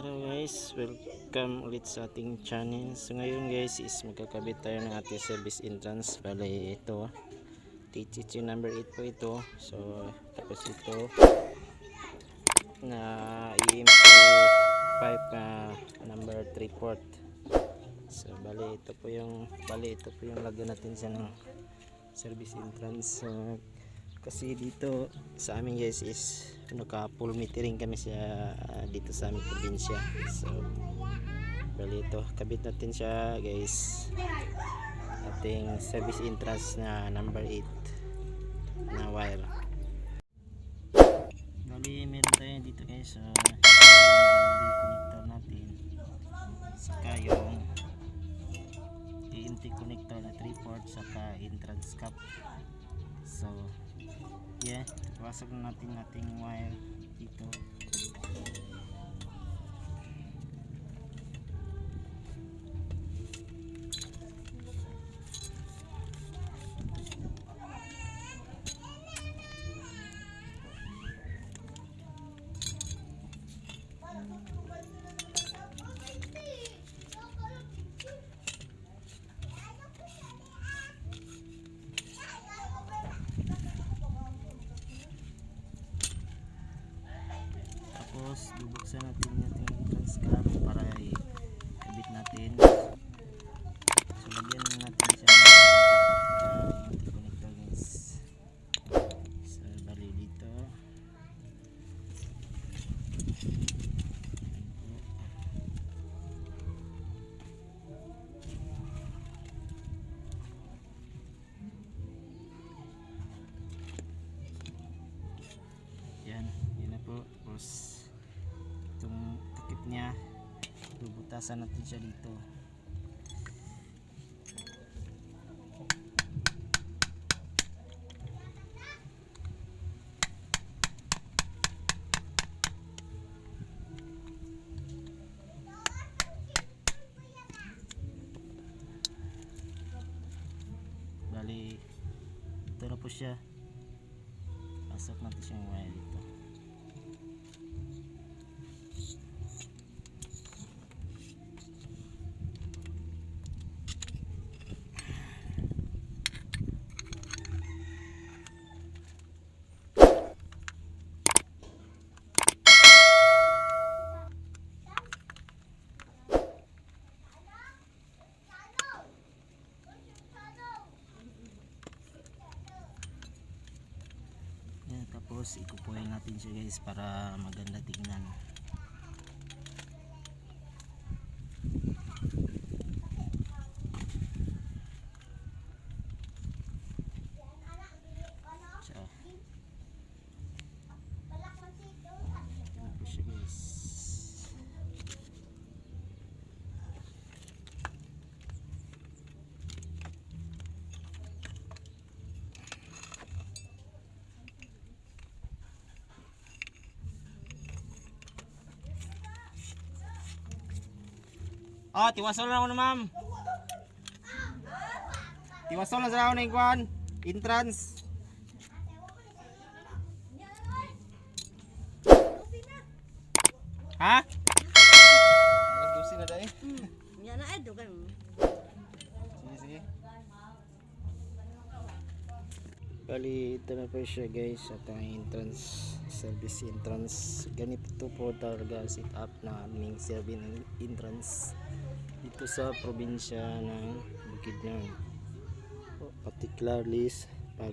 Hello guys, welcome ulit sa ating channel. So ngayon guys is magkakabit tayo ng ating service entrance. Bale ito, TTC number 8 po ito. So tapos ito na EMP pipe number 3/4. So bale ito po yung lagyan natin siya ng service entrance. Kasi dito sa amin guys is naka full metering kami siya dito sa aming probinsya. So bali ito, kabit natin siya guys, ating service entrance na number 8 na wire. Bali meron tayo dito guys, so connector natin, saka yung EMT connector na 3/4 saka entrance cap. So yeah, pasok na natin ating wire dito. Tapos bubuksan natin yung entrance cap para i-kabit natin. So lagyan natin siya ng connector guys. So bali dito, yan na po. Tapos itong takip niya, bubutasan natin siya dito. Bali ito na po siya, pasok natin siyang wire dito. Tapos ikupuhin natin siya guys para maganda tingnan. So, tapos siya guys. Tiwasol na ako na ma'am. Tiwasol na sa ako na ikuan entrance. Ha? Alas 12 na dahil. Yan na edo kan. Sige. Bali ito na po siya guys, atong entrance, service entrance. Ganito po talaga sit up na aming service entrance dito sa probinsya ng Bukidnon, particularly pag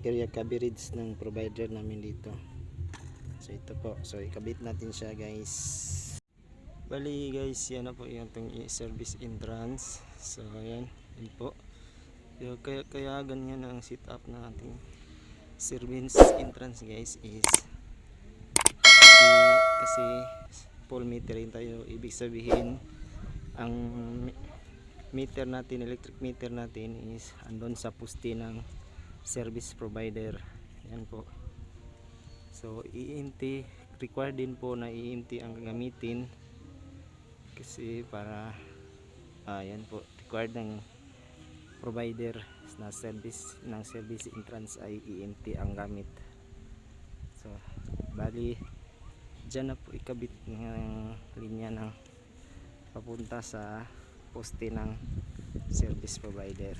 area coverage ng provider namin dito. So ito po, so ikabit natin siya guys. Bali guys, yan na po yung service entrance. So ayan, yun po. Kaya ganyan ang sit up na ating service entrance guys is kasi full metering tayo. Ibig sabihin ang meter natin, electric meter natin is andon sa poste ng service provider. Yan po. So EMT, required din po na EMT ang gamitin kasi para yan po, required ng provider na service ng service entrance ay EMT ang gamit. So bali dyan na po ikabit ng linya ng papunta sa poste ng service provider.